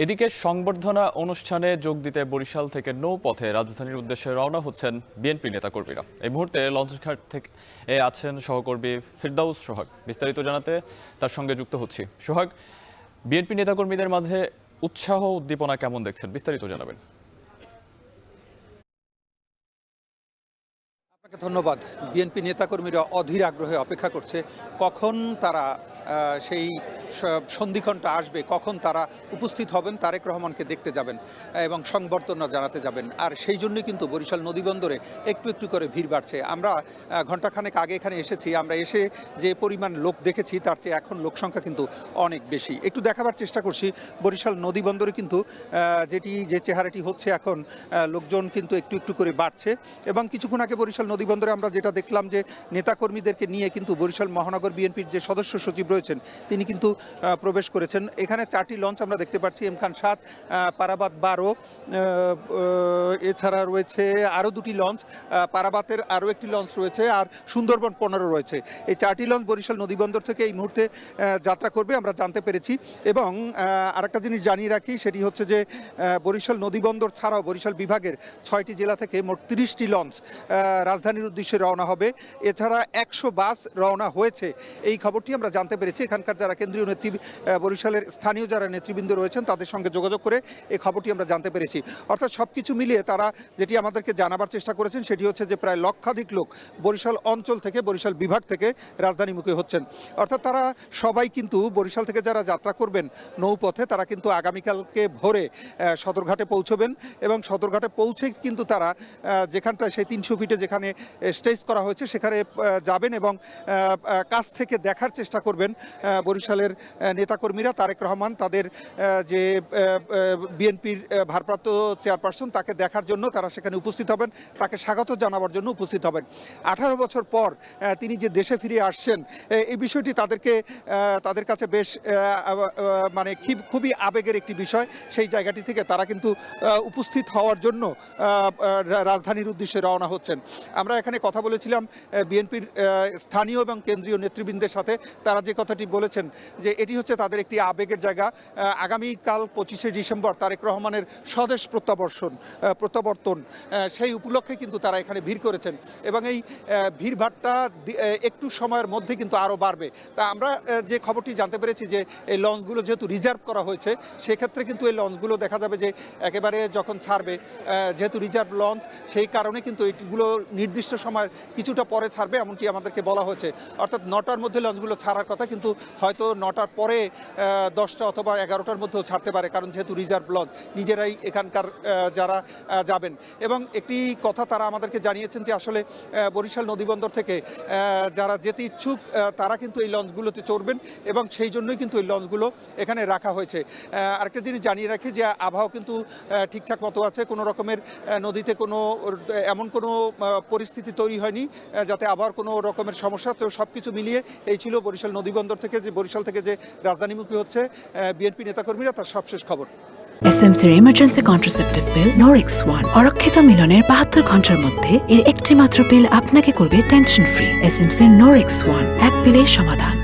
এদিকে সংবর্ধনা অনুষ্ঠানে যোগ দিতে বরিশাল থেকে নৌপথে রাজধানীর উদ্দেশ্যে রওনা হচ্ছেন বিএনপি নেতাকর্মীরা। এই মুহূর্তে লঞ্চঘাট থেকে আছেন সহকর্মী ফিরদাউস সোহাগ। বিস্তারিত জানাতে তার সঙ্গে যুক্ত হচ্ছি। সোহাগ, বিএনপি নেতাকর্মীদের মাঝে উৎসাহ উদ্দীপনা কেমন দেখছেন, বিস্তারিত জানাবেন। আপনাকে ধন্যবাদ। বিএনপি নেতাকর্মীরা অধীর আগ্রহে অপেক্ষা করছে কখন তারা সেই সন্ধিক্ষণটা আসবে, কখন তারা উপস্থিত হবেন, তারেক রহমানকে দেখতে যাবেন এবং সংবর্ধনা জানাতে যাবেন। আর সেই জন্যই কিন্তু বরিশাল নদীবন্দরে একটু একটু করে ভিড় বাড়ছে। আমরা ঘণ্টাখানেক আগে এখানে এসেছি, আমরা এসে যে পরিমাণ লোক দেখেছি তার চেয়ে এখন লোক সংখ্যা কিন্তু অনেক বেশি। একটু দেখাবার চেষ্টা করছি বরিশাল নদীবন্দরে কিন্তু যে চেহারাটি হচ্ছে এখন, লোকজন কিন্তু একটু একটু করে বাড়ছে। এবং কিছুক্ষণ আগে বরিশাল নদীবন্দরে আমরা যেটা দেখলাম যে নেতাকর্মীদেরকে নিয়ে কিন্তু বরিশাল মহানগর বিএনপির যে সদস্য সচিব রয়েছেন তিনি কিন্তু প্রবেশ করেছেন। এখানে 4টি লঞ্চ আমরা দেখতে পাচ্ছি, এমখান 7, পারাবাত 12, এছাড়া রয়েছে আরও 2টি লঞ্চ, পারাবাতের আরও একটি লঞ্চ রয়েছে, আর সুন্দরবন 15 রয়েছে। এই 4টি লঞ্চ বরিশাল নদীবন্দর থেকে এই মুহূর্তে যাত্রা করবে আমরা জানতে পেরেছি। এবং আরেকটা জিনিস জানিয়ে রাখি, সেটি হচ্ছে যে বরিশাল নদীবন্দর ছাড়াও বরিশাল বিভাগের 6টি জেলা থেকে মোট 30টি লঞ্চ রাজধানীর উদ্দেশ্যে রওনা হবে। এছাড়া 100 বাস রওনা হয়েছে, এই খবরটি আমরা জানতে পেরেছি। এখানকার যারা কেন্দ্রীয় বরিশালের স্থানীয় যারা নেতৃবৃন্দ রয়েছেন তাদের সঙ্গে যোগাযোগ করে এই খবরটি আমরা জানতে পেরেছি। অর্থাৎ সব কিছু মিলিয়ে তারা যেটি আমাদেরকে জানাবার চেষ্টা করেছেন সেটি হচ্ছে যে প্রায় লক্ষাধিক লোক বরিশাল অঞ্চল থেকে, বরিশাল বিভাগ থেকে রাজধানীমুখী হচ্ছেন। অর্থাৎ তারা সবাই কিন্তু বরিশাল থেকে যারা যাত্রা করবেন নৌপথে, তারা কিন্তু আগামীকালকে ভোরে সদরঘাটে পৌঁছবেন এবং সদরঘাটে পৌঁছে কিন্তু তারা যেখানটায় সেই 300 ফিটে যেখানে স্টেজ করা হয়েছে সেখানে যাবেন এবং কাছ থেকে দেখার চেষ্টা করবেন বরিশালের নেতাকর্মীরা। তারেক রহমান তাদের যে বিএনপির ভারপ্রাপ্ত চেয়ারপারসন তাকে দেখার জন্য তারা সেখানে উপস্থিত হবেন, তাকে স্বাগত জানাবার জন্য উপস্থিত হবেন। 18 বছর পর তিনি যে দেশে ফিরে আসছেন এই বিষয়টি তাদের কাছে বেশ মানে খুবই আবেগের একটি বিষয়। সেই জায়গাটি থেকে তারা কিন্তু উপস্থিত হওয়ার জন্য রাজধানীর উদ্দেশ্যে রওনা হচ্ছেন। আমরা এখানে কথা বলেছিলাম বিএনপির স্থানীয় এবং কেন্দ্রীয় নেতৃবৃন্দের সাথে। তারা যে কথাটি বলেছেন যে এটি হচ্ছে তাদের একটি আবেগের জায়গা। আগামীকাল 25শে ডিসেম্বর তারেক রহমানের স্বদেশ প্রত্যাবর্তন, সেই উপলক্ষে কিন্তু তারা এখানে ভিড় করেছেন এবং এই ভিড়ভাড়টা একটু সময়ের মধ্যে কিন্তু আরও বাড়বে। তা আমরা যে খবরটি জানতে পেরেছি যে এই লঞ্চগুলো যেহেতু রিজার্ভ করা হয়েছে, সেক্ষেত্রে কিন্তু এই লঞ্চগুলো দেখা যাবে যে একেবারে যখন ছাড়বে, যেহেতু রিজার্ভ লঞ্চ সেই কারণে কিন্তু এইগুলো নির্দিষ্ট সময়ের কিছুটা পরে ছাড়বে এমনটি আমাদেরকে বলা হয়েছে। অর্থাৎ 9টার মধ্যে লঞ্চগুলো ছাড়ার কথা, কিন্তু হয়তো 9টার পরে 10টা অথবা 11টার মধ্যেও ছাড়তে পারে, কারণ যেহেতু রিজার্ভ লঞ্চ নিজেরাই এখানকার যারা যাবেন। এবং একটি কথা তারা আমাদেরকে জানিয়েছেন যে আসলে বরিশাল নদীবন্দর থেকে যারা যেতে ইচ্ছুক তারা কিন্তু এই লঞ্চগুলোতে চড়বেন এবং সেই জন্যই কিন্তু এই লঞ্চগুলো এখানে রাখা হয়েছে। আরেকটা জিনিস জানিয়ে রাখি যে আবহাওয়া কিন্তু ঠিকঠাক মতো আছে, কোনো রকমের নদীতে এমন কোনো পরিস্থিতি তৈরি হয়নি যাতে আবার কোনো রকমের সমস্যা। তো সব কিছু মিলিয়ে এই ছিল বরিশাল নদীবন্দর থেকে বরিশাল থেকে যে রাজধানীমুখী হচ্ছে বিএনপি নেতাকর্মীরা, তার সবশেষ খবর। এসএমসির ইমার্জেন্সি কন্ট্রাসেপটিভ পিল নরিক্স 1 অরক্ষিত মিলনের 72 ঘন্টার মধ্যে এর একটি মাত্র পিল আপনাকে করবে টেনশন ফ্রি। এসএমসির নরিক্স 1, এক পিলের সমাধান।